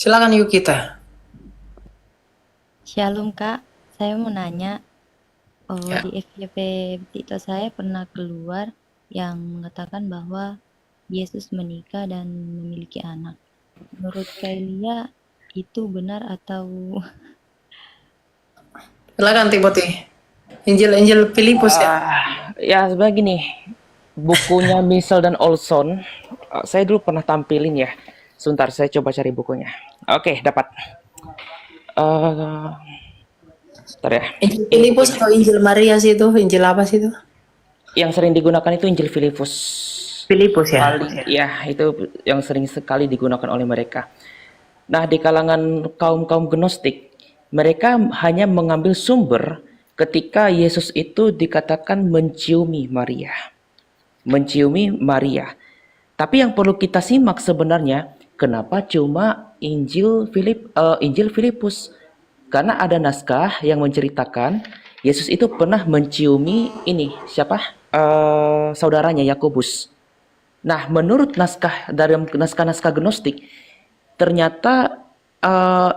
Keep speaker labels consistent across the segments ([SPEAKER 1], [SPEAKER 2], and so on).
[SPEAKER 1] Silakan yuk kita.
[SPEAKER 2] Shalom Kak, saya mau nanya,
[SPEAKER 1] Ya.
[SPEAKER 2] di FYP Tito saya pernah keluar yang mengatakan bahwa Yesus menikah dan memiliki anak. Menurut Kailia itu benar atau
[SPEAKER 1] Silakan Timothy. Injil Filipus ya.
[SPEAKER 3] Ya sebenarnya gini, bukunya Michel dan Olson, saya dulu pernah tampilin ya. Sebentar, saya coba cari bukunya. Oke, dapat. Eh, Bentar ya.
[SPEAKER 1] Injil
[SPEAKER 3] Ini
[SPEAKER 1] Filipus
[SPEAKER 3] bukunya.
[SPEAKER 1] atau Injil Maria sih itu? Injil apa sih itu?
[SPEAKER 3] Yang sering digunakan itu Injil Filipus.
[SPEAKER 1] Filipus ya.
[SPEAKER 3] Paling ya itu yang sering sekali digunakan oleh mereka. Nah, di kalangan kaum-kaum Gnostik, mereka hanya mengambil sumber ketika Yesus itu dikatakan menciumi Maria. Menciumi Maria. Tapi yang perlu kita simak sebenarnya, kenapa cuma Injil Filipus? Karena ada naskah yang menceritakan Yesus itu pernah menciumi ini siapa? Saudaranya Yakobus. Nah, menurut naskah dari naskah-naskah Gnostik, ternyata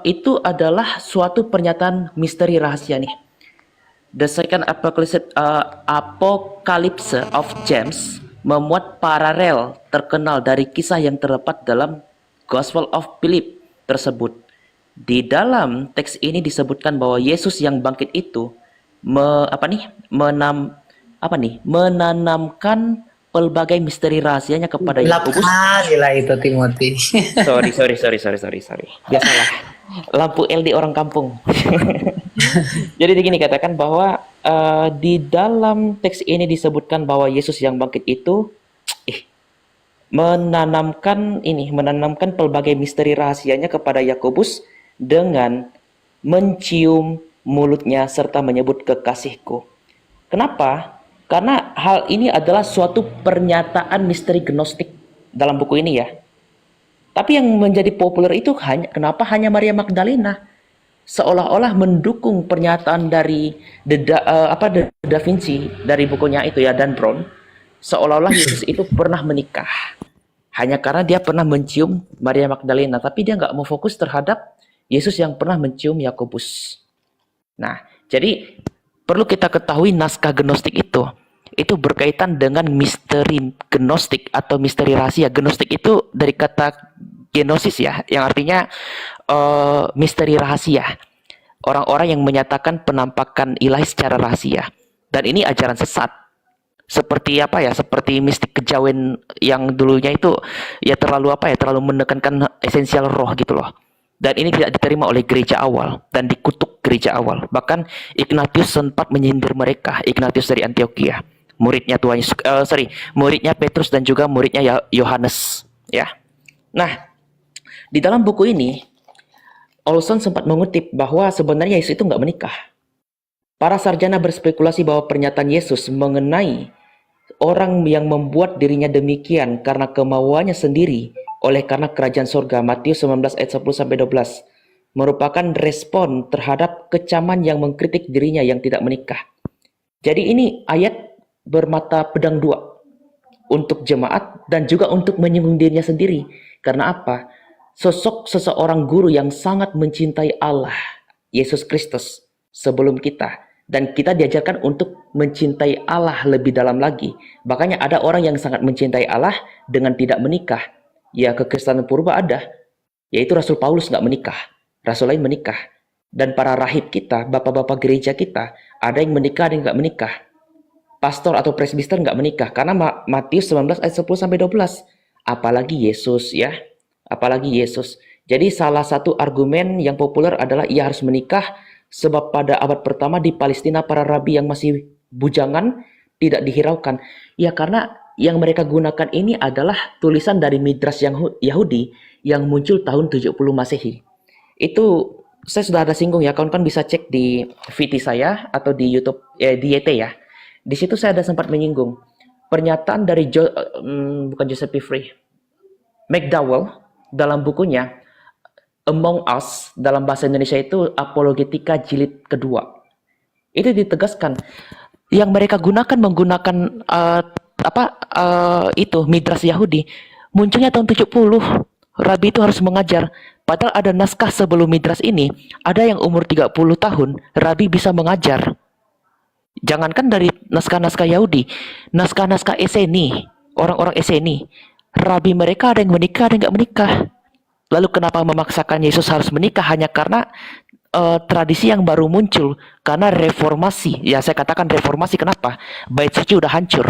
[SPEAKER 3] itu adalah suatu pernyataan misteri rahasia nih. The Second Apocalypse of James memuat paralel terkenal dari kisah yang terdapat dalam Gospel of Philip tersebut. Di dalam teks ini disebutkan bahwa Yesus yang bangkit itu menanamkan pelbagai misteri rahasianya kepada
[SPEAKER 1] Gelap
[SPEAKER 3] Yakobus.
[SPEAKER 1] kali lah itu Timothy.
[SPEAKER 3] Sorry. Biasalah. Lampu LED orang kampung. Jadi begini katakan bahwa di dalam teks ini disebutkan bahwa Yesus yang bangkit itu menanamkan pelbagai misteri rahasianya kepada Yakobus dengan mencium mulutnya serta menyebut kekasihku. Kenapa? Karena hal ini adalah suatu pernyataan misteri gnostik dalam buku ini ya. Tapi yang menjadi populer itu kenapa hanya Maria Magdalena? Seolah-olah mendukung pernyataan dari The Da Vinci dari bukunya itu ya, Dan Brown, seolah-olah Yesus itu pernah menikah hanya karena dia pernah mencium Maria Magdalena, tapi dia nggak mau fokus terhadap Yesus yang pernah mencium Yakobus. Nah, jadi perlu kita ketahui naskah Gnostik itu berkaitan dengan misteri Gnostik atau misteri rahasia. Gnostik itu dari kata genosis ya, yang artinya misteri rahasia. Orang-orang yang menyatakan penampakan ilahi secara rahasia. Dan ini ajaran sesat. Seperti apa ya? Seperti mistik kejawen yang dulunya itu ya terlalu menekankan esensial roh gitu loh. Dan ini tidak diterima oleh gereja awal dan dikutuk gereja awal. Bahkan Ignatius sempat menyindir mereka, Ignatius dari Antioquia, muridnya muridnya Petrus dan juga muridnya Yohanes, ya. Nah, di dalam buku ini Olson sempat mengutip bahwa sebenarnya Yesus itu nggak menikah. Para sarjana berspekulasi bahwa pernyataan Yesus mengenai orang yang membuat dirinya demikian karena kemauannya sendiri oleh karena kerajaan surga, Matius 19 ayat 10 sampai 12, merupakan respon terhadap kecaman yang mengkritik dirinya yang tidak menikah. Jadi ini ayat bermata pedang dua untuk jemaat dan juga untuk menyinggung dirinya sendiri. Karena apa? Sosok seseorang guru yang sangat mencintai Allah, Yesus Kristus, sebelum kita. Dan kita diajarkan untuk mencintai Allah lebih dalam lagi. Makanya ada orang yang sangat mencintai Allah dengan tidak menikah. Ya, kekristenan purba ada, yaitu Rasul Paulus nggak menikah. Rasul lain menikah. Dan para rahib kita, bapak-bapak gereja kita, ada yang menikah, ada yang nggak menikah. Pastor atau presbiter nggak menikah. Karena Matius 19 ayat 10 sampai 12. Apalagi Yesus ya. Apalagi Yesus. Jadi salah satu argumen yang populer adalah ia harus menikah sebab pada abad pertama di Palestina para rabi yang masih bujangan tidak dihiraukan. Ya karena yang mereka gunakan ini adalah tulisan dari Midrash yang Yahudi yang muncul tahun 70 Masehi. Itu saya sudah ada singgung ya, kawan-kawan bisa cek di VT saya atau di YouTube di YT ya. Di situ saya ada sempat menyinggung pernyataan dari bukan Joseph Free, McDowell dalam bukunya Among Us, dalam bahasa Indonesia itu Apologetika jilid kedua. Itu ditegaskan yang mereka menggunakan itu Midrash Yahudi munculnya tahun 70. Rabi itu harus mengajar. Padahal ada naskah sebelum Midras ini, ada yang umur 30 tahun, Rabi bisa mengajar. Jangankan dari naskah-naskah Yahudi, naskah-naskah Eseni, orang-orang Eseni, Rabi mereka ada yang menikah, ada yang nggak menikah. Lalu kenapa memaksakan Yesus harus menikah hanya karena tradisi yang baru muncul, karena reformasi. Ya saya katakan reformasi, kenapa? Bait suci udah hancur.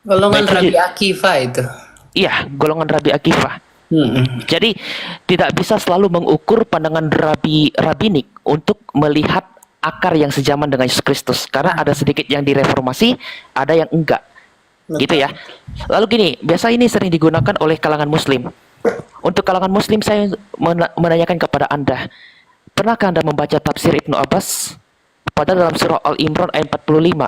[SPEAKER 1] Golongan
[SPEAKER 3] Bait suci,
[SPEAKER 1] Rabi Akiva itu.
[SPEAKER 3] iya, golongan Rabi Akiva. Jadi tidak bisa selalu mengukur pandangan rabinik untuk melihat akar yang sejaman dengan Yesus Kristus, karena ada sedikit yang direformasi, ada yang enggak. Gitu ya. Lalu gini, biasa ini sering digunakan oleh kalangan muslim. Untuk kalangan muslim saya menanyakan kepada Anda, pernahkah Anda membaca tafsir Ibnu Abbas? Padahal dalam surah Al-Imran ayat 45,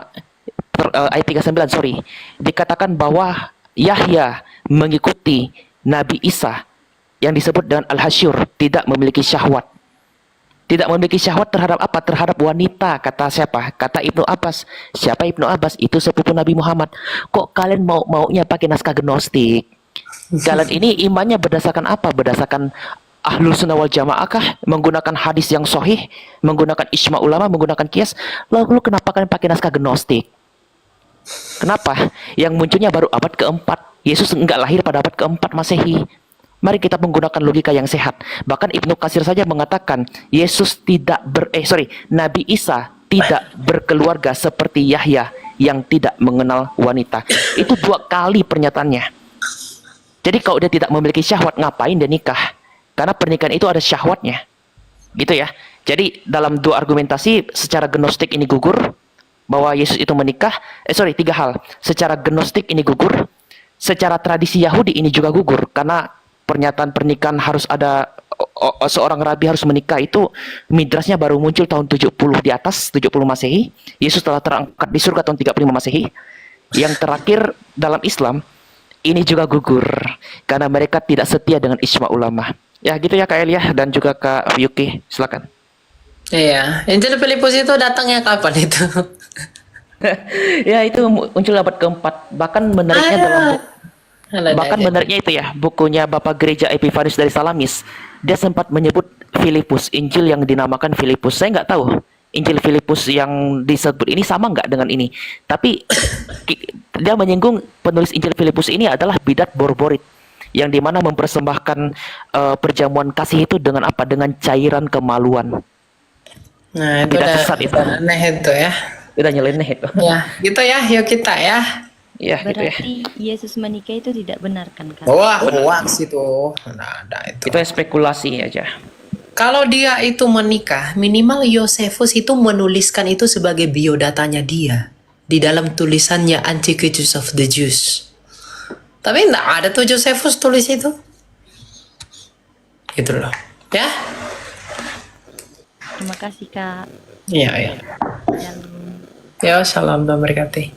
[SPEAKER 3] ayat 39, sorry, dikatakan bahwa Yahya mengikuti Nabi Isa yang disebut dengan Al-Hasyur, tidak memiliki syahwat. Tidak memiliki syahwat terhadap apa? Terhadap wanita, kata siapa? Kata Ibnu Abbas. Siapa Ibnu Abbas? Itu sepupu Nabi Muhammad. Kok kalian maunya pakai naskah gnostik? Kalian ini imannya berdasarkan apa? Berdasarkan Ahlul Sunnah wal Jamaah kah? Menggunakan hadis yang sahih, menggunakan ijma ulama, menggunakan kias. Lalu kenapa kalian pakai naskah gnostik? Kenapa? Yang munculnya baru abad keempat. Yesus enggak lahir pada abad keempat Masehi. Mari kita menggunakan logika yang sehat. Bahkan Ibnu Katsir saja mengatakan Yesus tidak Nabi Isa tidak berkeluarga seperti Yahya yang tidak mengenal wanita. Itu 2 kali pernyataannya. Jadi kalau dia tidak memiliki syahwat, ngapain dia nikah? Karena pernikahan itu ada syahwatnya. Gitu ya. Jadi dalam 2 argumentasi secara gnostik ini gugur, bahwa Yesus itu menikah, 3 hal. Secara gnostik ini gugur, secara tradisi Yahudi ini juga gugur, karena pernyataan pernikahan harus ada, seorang rabi harus menikah itu midrasnya baru muncul tahun 70 di atas, 70 Masehi. Yesus telah terangkat di surga tahun 35 Masehi. Yang terakhir dalam Islam ini juga gugur karena mereka tidak setia dengan ijma ulama. Ya gitu ya Kak Elia dan juga Kak Yuki, silakan.
[SPEAKER 1] Iya, Injil Filipus itu datangnya kapan itu?
[SPEAKER 3] Ya itu muncul abad keempat. Bahkan menariknya menariknya itu ya, bukunya Bapak Gereja Epifanus dari Salamis, dia sempat menyebut Filipus, Injil yang dinamakan Filipus. Saya nggak tahu Injil Filipus yang disebut ini sama nggak dengan ini, tapi dia menyinggung penulis Injil Filipus ini adalah bidat borborit, yang dimana mempersembahkan perjamuan kasih itu dengan apa? Dengan cairan kemaluan.
[SPEAKER 1] Nah, itu
[SPEAKER 3] Bidat
[SPEAKER 1] udah
[SPEAKER 3] sesat itu.
[SPEAKER 1] aneh itu ya.
[SPEAKER 3] Udah nyeleneh itu.
[SPEAKER 1] Ya, gitu ya, yuk kita ya.
[SPEAKER 3] Ya, gitu ya.
[SPEAKER 2] Berarti Yesus menikah itu tidak benar kan, Kak?
[SPEAKER 1] Wah, hoax itu. Nah, ada itu.
[SPEAKER 3] Itu spekulasi aja.
[SPEAKER 1] Kalau dia itu menikah, minimal Yosefus itu menuliskan itu sebagai biodatanya dia di dalam tulisannya Antiquities of the Jews. Tapi enggak ada tuh Josephus tulis itu. Gitu loh. Ya?
[SPEAKER 2] Terima kasih, Kak.
[SPEAKER 1] Iya, iya.
[SPEAKER 2] Shalom.
[SPEAKER 1] Ya, salam dan berkati.